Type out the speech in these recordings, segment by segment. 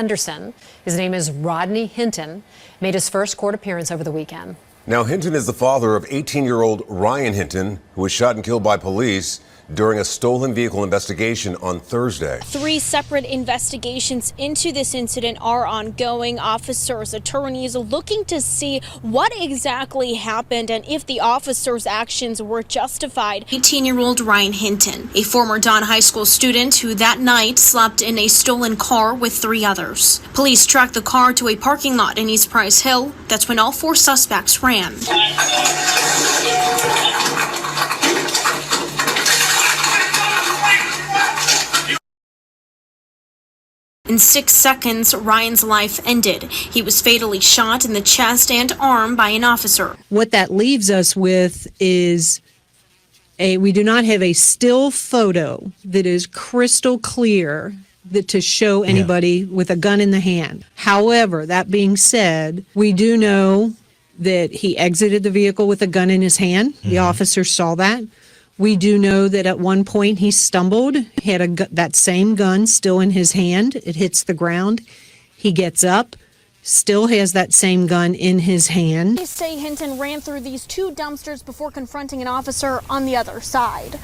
Henderson. His name is Rodney Hinton, made his first court appearance over the weekend. Now, Hinton is the father of 18-year-old Ryan Hinton, who was shot and killed by police during a stolen vehicle investigation on Thursday. 3 separate investigations into this incident are ongoing. Officers, attorneys looking to see what exactly happened and if the officers' actions were justified. 18-year-old Ryan Hinton, a former Don High School student who that night slept in a stolen car with 3 others. Police tracked the car to a parking lot in East Price Hill. That's when all 4 suspects ran. In 6 seconds, Ryan's life ended. He was fatally shot in the chest and arm by an officer. What that leaves us with is we do not have a still photo that is crystal clear to show anybody with a gun in the hand. However, that being said, we do know that he exited the vehicle with a gun in his hand. The officer saw that. We do know that at one point he stumbled, he had that same gun still in his hand. It hits the ground. He gets up, still has that same gun in his hand. Police say Hinton ran through these 2 dumpsters before confronting an officer on the other side.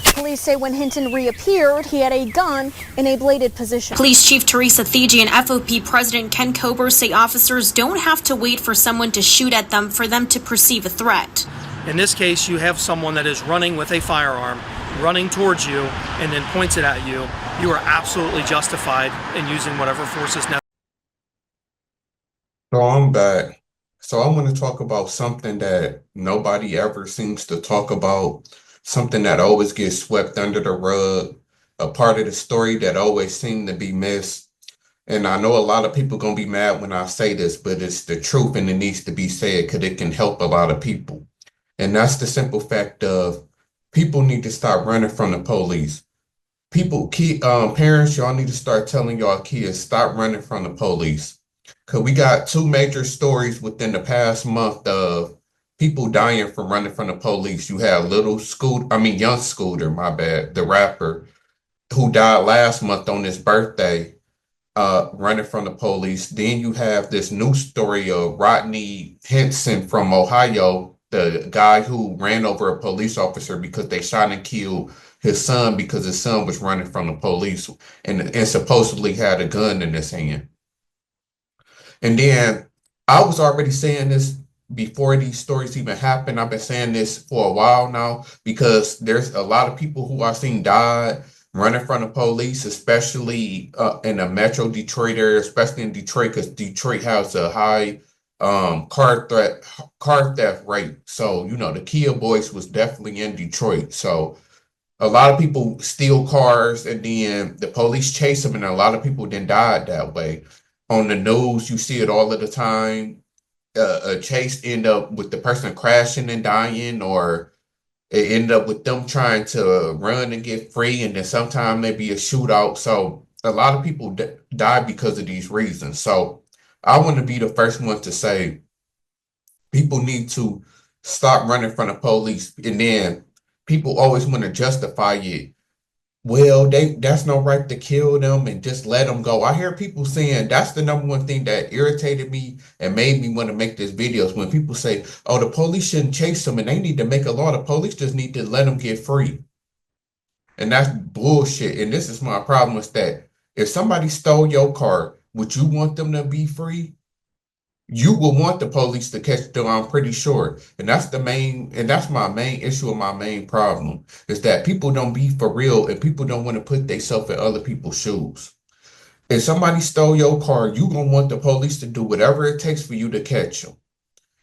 Police say when Hinton reappeared, he had a gun in a bladed position. Police Chief Teresa Thigi and FOP President Ken Kober say officers don't have to wait for someone to shoot at them for them to perceive a threat. In this case, you have someone that is running with a firearm, running towards you, and then points it at you. You are absolutely justified in using whatever force is necessary. So I'm back. So I want to talk about something that nobody ever seems to talk about, something that always gets swept under the rug, a part of the story that always seems to be missed. And I know a lot of people going to be mad when I say this, but it's the truth and it needs to be said because it can help a lot of people. And that's the simple fact of people need to stop running from the police. Parents, y'all need to start telling y'all kids, stop running from the police. Because we got 2 major stories within the past month of people dying from running from the police. You had Young Scooter, my bad, the rapper, who died last month on his birthday, running from the police. Then you have this new story of Rodney Hinton from Ohio, the guy who ran over a police officer because they shot and killed his son because his son was running from the police and supposedly had a gun in his hand. And then I was already saying this before these stories even happened. I've been saying this for a while now because there's a lot of people who I've seen died running from the police, especially in the Metro Detroit area, especially in Detroit, because Detroit has a high car theft rate. So, the Kia Boys was definitely in Detroit. So a lot of people steal cars and then the police chase them and a lot of people then died that way. On the news, you see it all of the time. A chase end up with the person crashing and dying, or it end up with them trying to run and get free, and then sometimes maybe a shootout. So a lot of people die because of these reasons. So I want to be the first one to say people need to stop running from the police. And then people always want to justify it. Well, that's no right to kill them and just let them go. I hear people saying that's the number one thing that irritated me and made me want to make this videos when people say, oh, the police shouldn't chase them and they need to make a law. The police just need to let them get free. And that's bullshit. And this is my problem is that if somebody stole your car, would you want them to be free? You will want the police to catch them, I'm pretty sure. And that's my main issue and my main problem is that people don't be for real and people don't want to put themselves in other people's shoes. If somebody stole your car, you gonna want the police to do whatever it takes for you to catch them.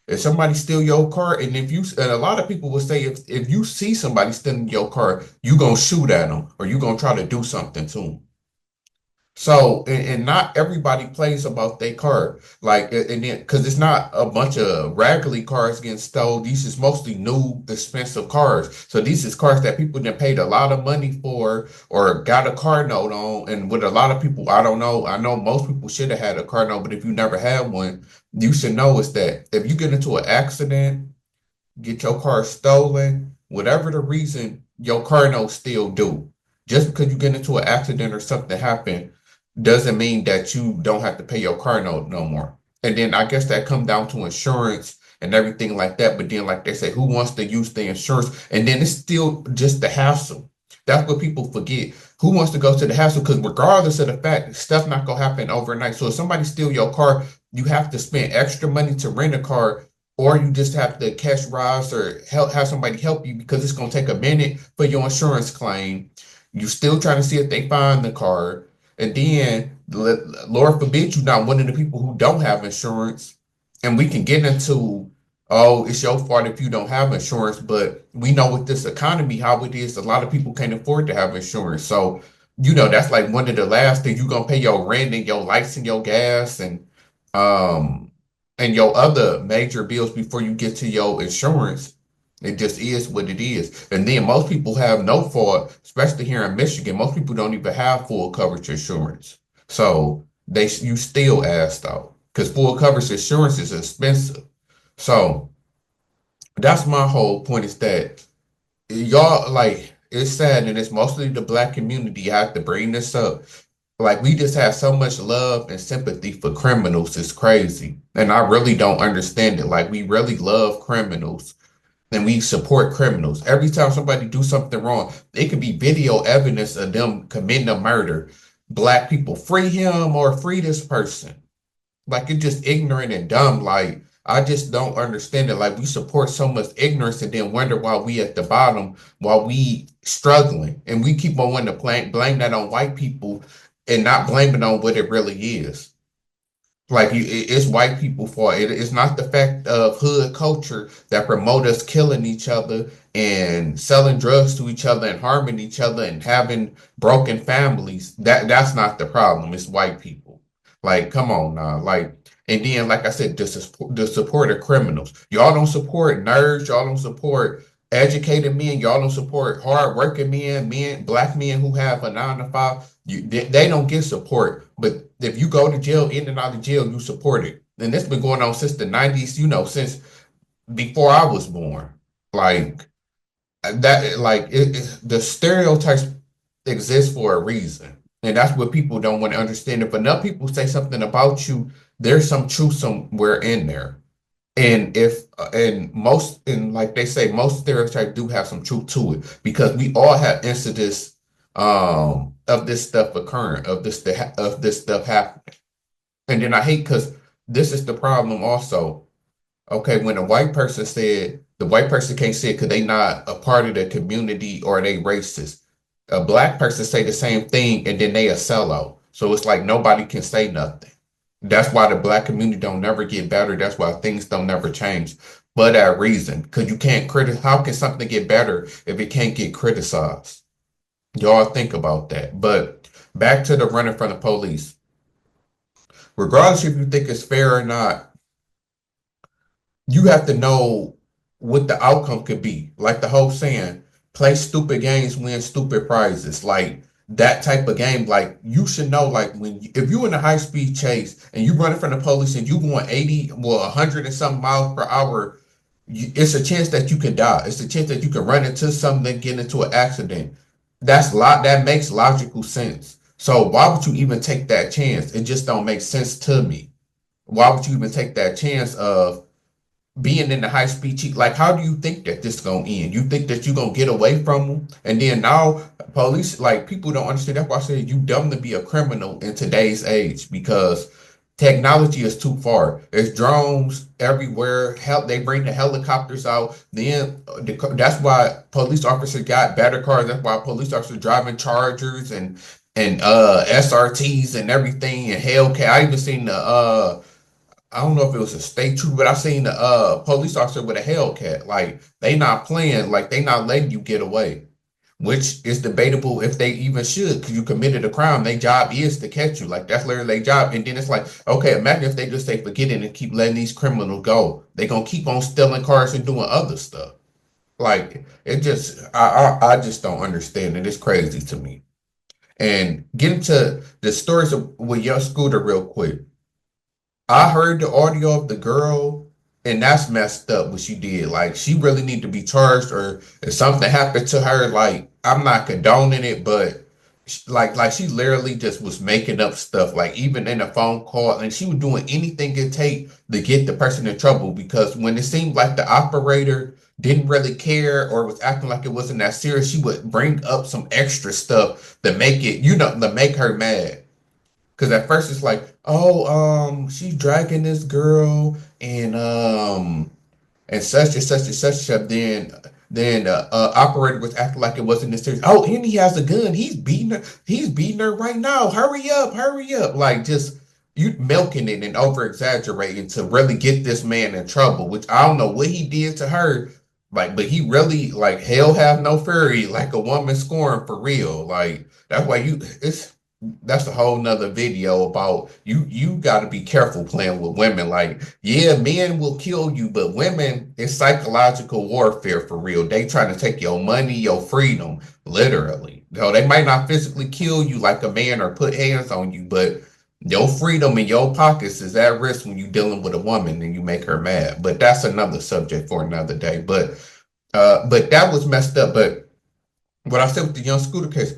If somebody steal your car, and a lot of people will say if you see somebody stealing your car, you gonna shoot at them or you gonna try to do something to them. So, and not everybody plays about their car, and then because it's not a bunch of raggedy cars getting stolen. These is mostly new, expensive cars. So these is cars that people then paid a lot of money for or got a car note on. And with a lot of people, I don't know. I know most people should have had a car note, but if you never had one, you should know is that if you get into an accident, get your car stolen, whatever the reason, your car note still due. Just because you get into an accident or something happened, doesn't mean that you don't have to pay your car note no more. And then I guess that comes down to insurance and everything like that. But then, like they say, who wants to use the insurance? And then it's still just the hassle. That's what people forget. Who wants to go to the hassle? Because regardless of the fact, stuff not gonna happen overnight. So if somebody steal your car, you have to spend extra money to rent a car, or you just have to catch rides or have somebody help you because it's gonna take a minute for your insurance claim. You still trying to see if they find the car, and then Lord forbid you not one of the people who don't have insurance. And we can get into, oh, it's your fault if you don't have insurance, but we know with this economy how it is. A lot of people can't afford to have insurance, so that's like one of the last things you're gonna pay your rent and your lights and your gas um and your other major bills before you get to your insurance. It just is what it is. And then most people have no fault, especially here in Michigan. Most people don't even have full coverage insurance. So you still ask though, because full coverage insurance is expensive. So that's my whole point, is that y'all, like, it's sad, and it's mostly the Black community. I have to bring this up. Like, we just have so much love and sympathy for criminals. It's crazy. And I really don't understand it. Like, we really love criminals and we support criminals. Every time somebody do something wrong, it could be video evidence of them committing a murder. Black people, free him or free this person. Like, it's just ignorant and dumb. Like, I just don't understand it. Like, we support so much ignorance and then wonder why we at the bottom, while we struggling. And we keep on wanting to blame that on white people and not blame it on what it really is. Like, it's white people fault. It's not the fact of hood culture that promote us killing each other and selling drugs to each other and harming each other and having broken families. That's not the problem. It's white people. Like, come on now. Like, and then, like I said, the support of criminals. Y'all don't support nerds. Y'all don't support educated men. Y'all don't support hardworking men, Black men who have a 9 to 5. They don't get support. But if you go to jail, in and out of jail, you support it. And this been going on since the 90s, since before I was born. Like, that, like, the stereotypes exist for a reason. And that's what people don't want to understand. If enough people say something about you, there's some truth somewhere in there. And like they say, most stereotypes do have some truth to it, because we all have incidents of this stuff occurring, of this stuff happening. And then I hate, because this is the problem also. Okay, when a white person said, the white person can't say it because they not a part of the community or they racist. A Black person say the same thing and then they a sellout. So it's like nobody can say nothing. That's why the Black community don't never get better. That's why things don't never change. For that reason, because you can't how can something get better if it can't get criticized? Y'all think about that. But back to the running from the police. Regardless if you think it's fair or not, you have to know what the outcome could be. Like the whole saying, play stupid games, win stupid prizes. Like, that type of game, like, you should know, like, if you're in a high-speed chase and you running from the police and you going 100 and something miles per hour, it's a chance that you can die. It's a chance that you can run into something, get into an accident. That makes logical sense. So why would you even take that chance? It just don't make sense to me. Why would you even take that chance of being in the high speed cheat? Like, how do you think that this gonna end? You think that you're gonna get away from them? And then now police, like, people don't understand. That's why I say you dumb to be a criminal in today's age, because technology is too far. There's drones everywhere. They bring the helicopters out. Then that's why police officers got better cars. That's why police officers driving Chargers and SRTs and everything, and Hellcat. I even seen I don't know if it was a state trooper, but I seen the police officer with a Hellcat. Like, they not playing. Like, they not letting you get away, which is debatable if they even should, because you committed a crime. Their job is to catch you. Like, that's literally their job. And then it's like, okay, imagine if they just say forget it and keep letting these criminals go. They gonna keep on stealing cars and doing other stuff. Like, it just, I just don't understand it. It's crazy to me. And getting to the stories with your scooter real quick. I heard the audio of the girl, and that's messed up what she did. Like, she really need to be charged, or if something happened to her, like, I'm not condoning it, but like she literally just was making up stuff, like even in a phone call, and she was doing anything it take to get the person in trouble, because when it seemed like the operator didn't really care or was acting like it wasn't that serious, she would bring up some extra stuff to make it, to make her mad. Because at first it's like, oh, she's dragging this girl, and such and such and such. Then operator was acting like it wasn't this serious. Oh, and he has a gun. He's beating her. He's beating her right now. Hurry up, hurry up! Like, just you milking it and over exaggerating to really get this man in trouble. Which I don't know what he did to her. Like, but he really, like, hell have no fury, like a woman scorned for real. Like, that's why that's a whole nother video about you got to be careful playing with women. Like, yeah, men will kill you, but women, it's psychological warfare for real. They trying to take your money, your freedom, literally. So they might not physically kill you like a man or put hands on you, but your freedom in your pockets is at risk when you're dealing with a woman and you make her mad. But that's another subject for another day. But that was messed up. But what I said with the young Scooter case,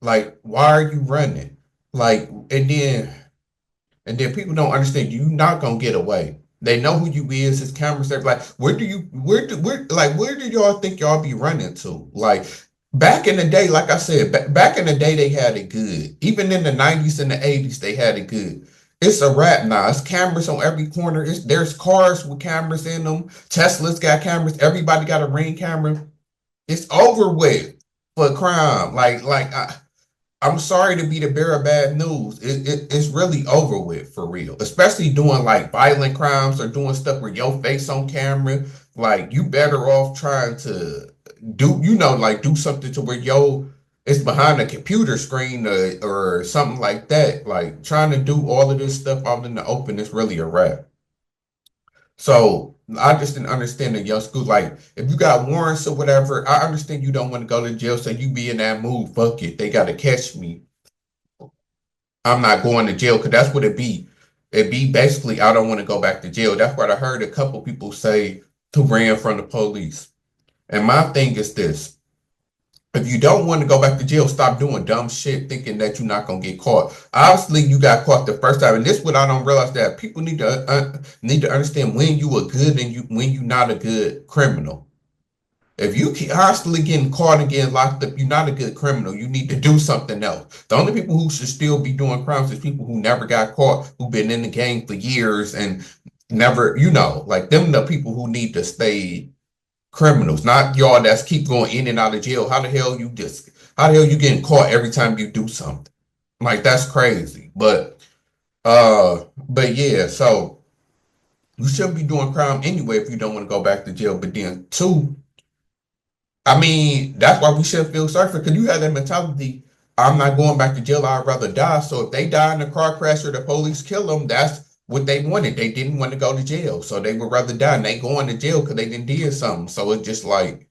like, why are you running? Like, and then people don't understand, you're not gonna get away. They know who you is, his cameras, they're like, where do y'all think y'all be running to? Like, back in the day, like I said, back in the day, they had it good. Even in the 90s and the 80s, they had it good. It's a wrap now. It's cameras on every corner. There's cars with cameras in them. Tesla's got cameras. Everybody got a Ring camera. It's over with for crime. I'm sorry to be the bearer of bad news. It's really over with for real. Especially doing like violent crimes or doing stuff with your face on camera. Like, you better off trying to do something to where it's behind a computer screen or something like that. Like, trying to do all of this stuff out in the open is really a wrap. So I just didn't understand the young school. Like, if you got warrants or whatever, I understand you don't want to go to jail, so you be in that mood. Fuck it, they got to catch me. I'm not going to jail, because that's what it be. It be basically, I don't want to go back to jail. That's what I heard a couple people say who ran from the police. And my thing is this. If you don't want to go back to jail, stop doing dumb shit thinking that you're not going to get caught. Obviously, you got caught the first time. And this is what I don't realize, that people need to understand when you are good and when you're not a good criminal. If you keep constantly getting caught and getting locked up, you're not a good criminal. You need to do something else. The only people who should still be doing crimes is people who never got caught, who've been in the game for years and never, like them, the people who need to stay criminals, not y'all that's keep going in and out of jail. How the hell you getting caught every time you do something? Like, that's crazy. But yeah, so you shouldn't be doing crime anyway if you don't want to go back to jail. But then two, I mean, that's why we should feel sorry for, because you have that mentality, I'm not going back to jail, I'd rather die. So if they die in a car crash or the police kill them, that's what they wanted. They didn't want to go to jail, so they would rather die. And they going to jail because they did something. So it's just like,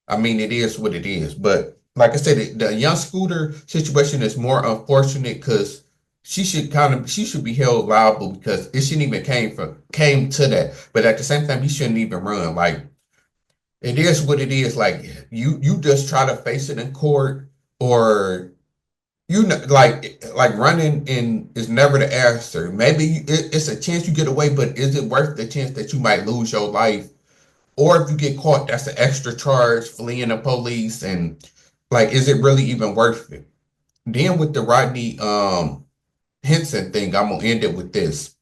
I mean, it is what it is. But like I said, the young Scooter situation is more unfortunate because she should be held liable, because it shouldn't even came to that. But at the same time, he shouldn't even run. Like, it is what it is. Like, you just try to face it in court, or like running in is never the answer. Maybe it's a chance you get away, but is it worth the chance that you might lose your life? Or if you get caught, that's an extra charge, fleeing the police, and like, is it really even worth it? Then with the Rodney Henson thing, I'm gonna end it with this.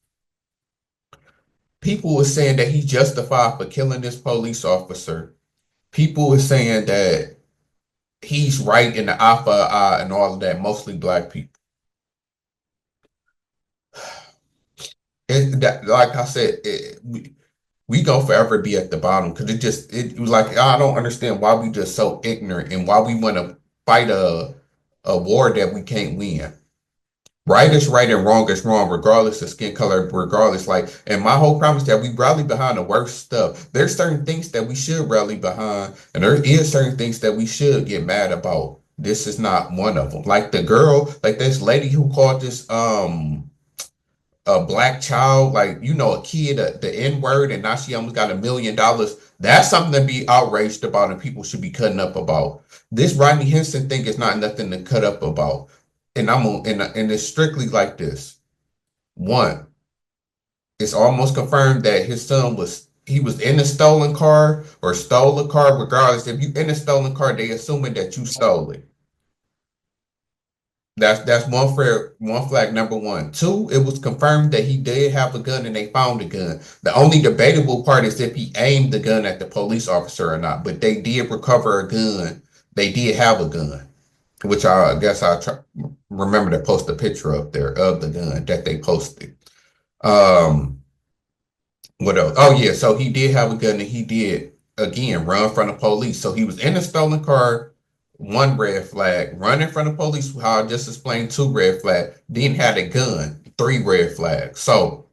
People were saying that he's justified for killing this police officer. People were saying that he's right in the eye for an eye and all of that, mostly Black people. Like I said, we gonna forever be at the bottom, because it was like, I don't understand why we just so ignorant and why we want to fight a war that we can't win. Right is right and wrong is wrong, regardless of skin color, regardless. Like, and my whole problem is that we rally behind the worst stuff. There's certain things that we should rally behind, and there is certain things that we should get mad about. This is not one of them. Like the girl, like this lady who called this a black child, like, you know, a kid, the N-word, and now she almost got $1 million. That's something to be outraged about, and people should be cutting up about. This Rodney Henson thing is not nothing to cut up about. And and it's strictly like this. One, it's almost confirmed that his son was in a stolen car or stole a car. Regardless, if you in a stolen car, they assuming that you stole it. That's one flag number one. Two, it was confirmed that he did have a gun and they found a gun. The only debatable part is if he aimed the gun at the police officer or not. But they did recover a gun. They did have a gun, which I guess remember to post a picture up there of the gun that they posted. What else? Oh yeah, so he did have a gun and he did again run from the police. So he was in a stolen car. One red flag, running from the police, how I just explained, 2 red flag, then had a gun, 3 red flags. So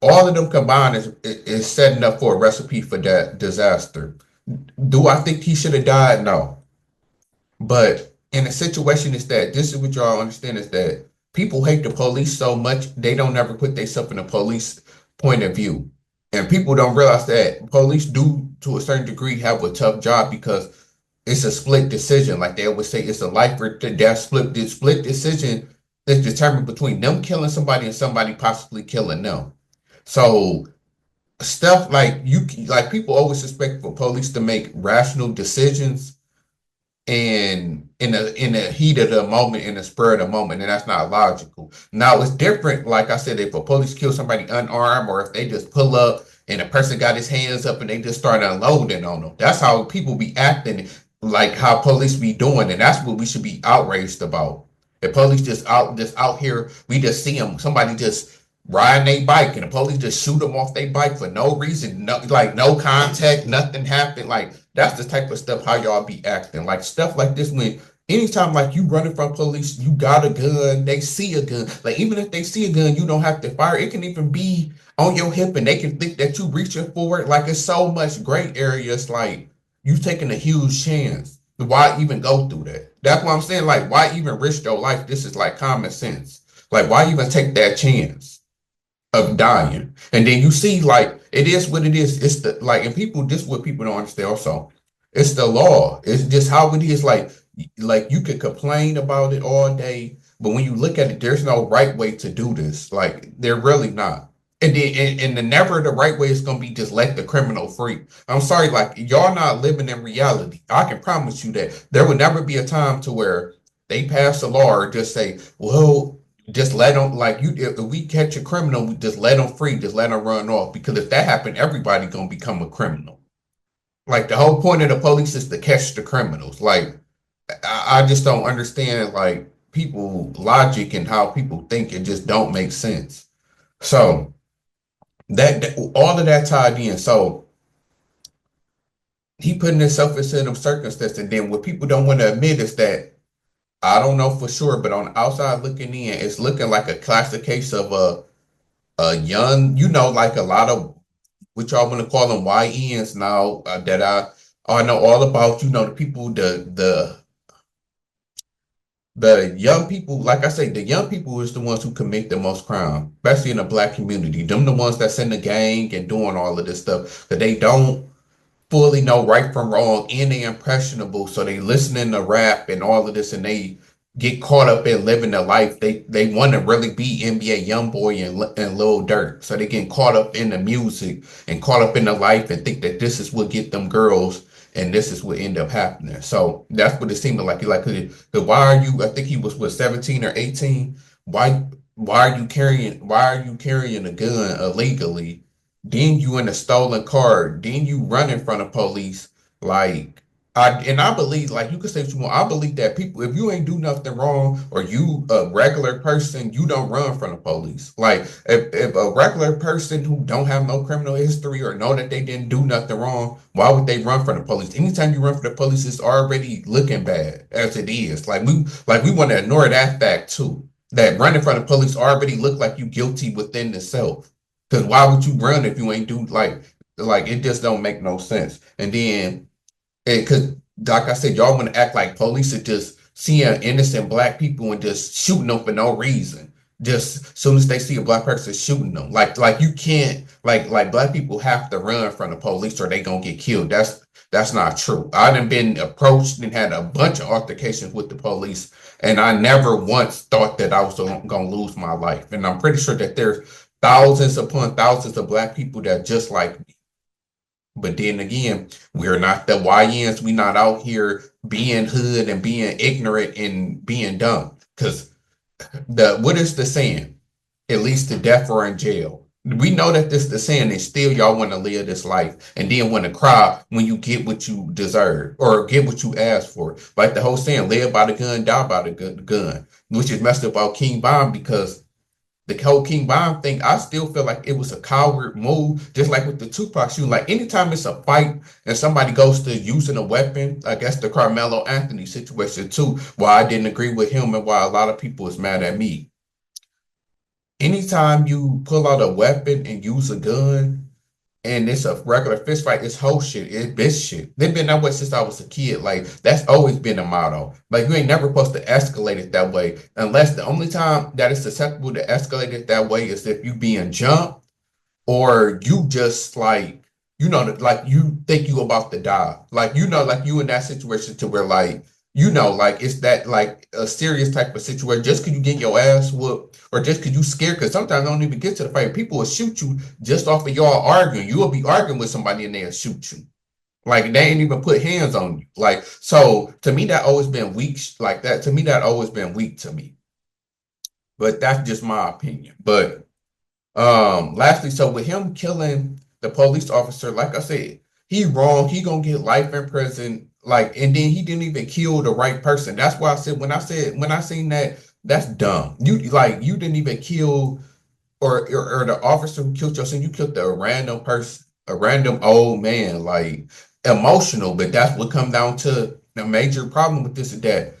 all of them combined is setting up for a recipe for that disaster. Do I think he should have died? No. But in a situation is that, this is what y'all understand, is that people hate the police so much, they don't ever put themselves in a police point of view. And people don't realize that police do, to a certain degree, have a tough job because it's a split decision. Like they always say, it's a life or death split. The split decision is determined between them killing somebody and somebody possibly killing them. So stuff like people always expect for police to make rational decisions and in the heat of the moment, in the spur of the moment, and that's not logical. Now it's different, like I said, if a police kill somebody unarmed or if they just pull up and a person got his hands up and they just start unloading on them. That's how people be acting, like how police be doing, and that's what we should be outraged about. The police just out here, we just see them, somebody just riding their bike and the police just shoot them off their bike for no reason, no contact, nothing happened. Like that's the type of stuff how y'all be acting. Like stuff like this, when anytime like you running from police, you got a gun, they see a gun. Like even if they see a gun, you don't have to fire. It can even be on your hip and they can think that you reaching for it. Like it's so much gray areas. Like you taking a huge chance. Why even go through that? That's what I'm saying. Like, why even risk your life? This is like common sense. Like, why even take that chance of dying? And then you see, like, it is what it is. It's the, like, and people, this is what people don't understand also. It's the law. It's just how it is. Like you could complain about it all day, but when you look at it, there's no right way to do this. Like, they're really not. And then, and never the right way is gonna be just let the criminal free. I'm sorry, like y'all not living in reality. I can promise you that there will never be a time to where they pass a law or just say, well, just let them, like you. If we catch a criminal, we just let them free, just let them run off. Because if that happened, everybody gonna become a criminal. Like the whole point of the police is to catch the criminals. Like I just don't understand like people logic and how people think. It just don't make sense. So. That all of that tied in. So he putting himself into them circumstances. And then what people don't want to admit is that I don't know for sure, but on the outside looking in, it's looking like a classic case of a young, like a lot of what y'all want to call them YNs now that I know all about. The people, the young people, like I say, the young people is the ones who commit the most crime, especially in the Black community. Them the ones that's in the gang and doing all of this stuff that they don't fully know right from wrong, and they impressionable. So they listening to rap and all of this, and they get caught up in living their life. They want to really be NBA YoungBoy and Lil Durk. So they getting caught up in the music and caught up in the life and think that this is what get them girls. And this is what ended up happening. So that's what it seemed like. Why are you? I think he was 17 or 18. Why are you carrying a gun illegally? Then you in a stolen car. Then you run in front of police. Like I believe, like you could say what you want. I believe that people, if you ain't do nothing wrong or you a regular person, you don't run from the police. Like if a regular person who don't have no criminal history or know that they didn't do nothing wrong, why would they run from the police? Anytime you run from the police, it's already looking bad as it is. Like we want to ignore that fact too. That running from the police already look like you guilty within itself. Because why would you run if you ain't do like it just don't make no sense. And then because, like I said, y'all want to act like police are just seeing innocent Black people and just shooting them for no reason. just as soon as they see a black person shooting them. Like you can't like black people have to run from the police or they gonna get killed. That's not true. I done been approached and had a bunch of altercations with the police, and I never once thought that I was gonna lose my life. And I'm pretty sure that there's thousands upon thousands of black people that just like me. But then again, we're not the YNs. We not out here being hood and being ignorant and being dumb. Because what is the saying? At least to death or in jail. We know that this is the saying, and still y'all want to live this life and then want to cry when you get what you deserve or get what you asked for. Like the whole saying, live by the gun, die by the gun, which is messed up about King Von, because the whole King Von thing, I still feel like it was a coward move, just like with the Tupac shooting. Like anytime it's a fight and somebody goes to using a weapon, I guess the Carmelo Anthony situation too, why I didn't agree with him and why a lot of people is mad at me. Anytime you pull out a weapon and use a gun and it's a regular fist fight, it's whole shit. It's bitch shit. They've been that way since I was a kid. Like, that's always been a motto. Like, you ain't never supposed to escalate it that way, unless the only time that it's acceptable to escalate it that way is if you being jumped or you just like, like you think you about to die. Like, like you in that situation to where like, like it's that like a serious type of situation. Just because you get your ass whooped or just because you scared, because sometimes I don't even get to the fight. People will shoot you just off of y'all arguing. You will be arguing with somebody and they'll shoot you. Like they ain't even put hands on you. Like, so to me, that always been weak. Like that, to me, that always been weak to me. But that's just my opinion. But lastly, so with him killing the police officer, like I said, he wrong. He gonna get life in prison. Like, and then he didn't even kill the right person. That's why I said when I seen that, that's dumb. You didn't even kill or the officer who killed your son, you killed a random person, a random old man, like emotional. But that's what come down to the major problem with this is that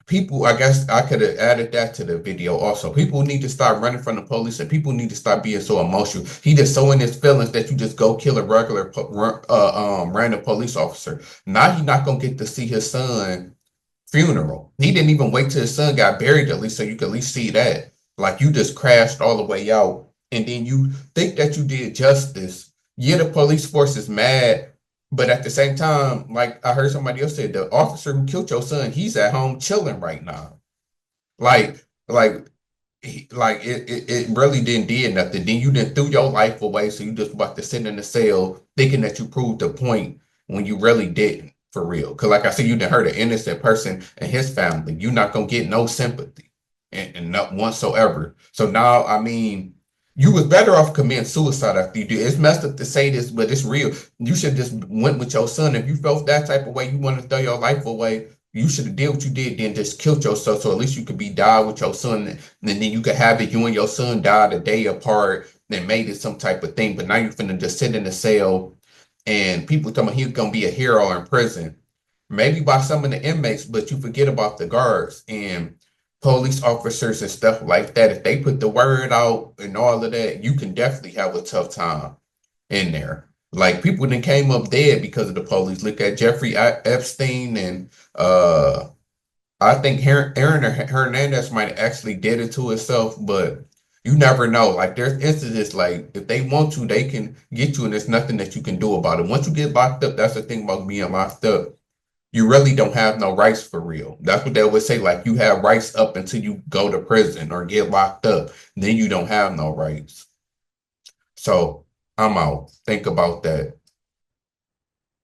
people, I guess I could have added that to the video also. People need to start running from the police and people need to stop being so emotional. He just so in his feelings that you just go kill a regular random police officer. Now he's not gonna get to see his son funeral. He didn't even wait till his son got buried at least so you could at least see that. Like you just crashed all the way out and then you think that you did justice. Yeah, the police force is mad. But at the same time, like I heard somebody else say, the officer who killed your son, he's at home chilling right now. Like it really didn't did nothing. Then you didn't threw your life away, so you just about to sit in the cell thinking that you proved a point when you really didn't, for real. Because like I said, you didn't hurt an innocent person and his family. You're not gonna get no sympathy and not whatsoever. So now, I mean, you was better off committing suicide after you did. It's messed up to say this, but it's real. You should just went with your son. If you felt that type of way, you want to throw your life away, you should have did what you did, then just killed yourself. So at least you could be died with your son, and then you could have it. You and your son died a day apart, then made it some type of thing. But now you're finna just sit in the cell, and people talking about he's gonna be a hero in prison, maybe by some of the inmates, but you forget about the guards and police officers and stuff like that. If they put the word out and all of that, you can definitely have a tough time in there. Like people then came up dead because of the police. Look at Jeffrey Epstein and I think Aaron Hernandez might have actually did it to himself, but you never know. Like there's instances like if they want to, they can get you and there's nothing that you can do about it. Once you get locked up, that's the thing about being locked up. You really don't have no rights for real. That's what they would say. Like you have rights up until you go to prison or get locked up. Then you don't have no rights. So I'm out. Think about that.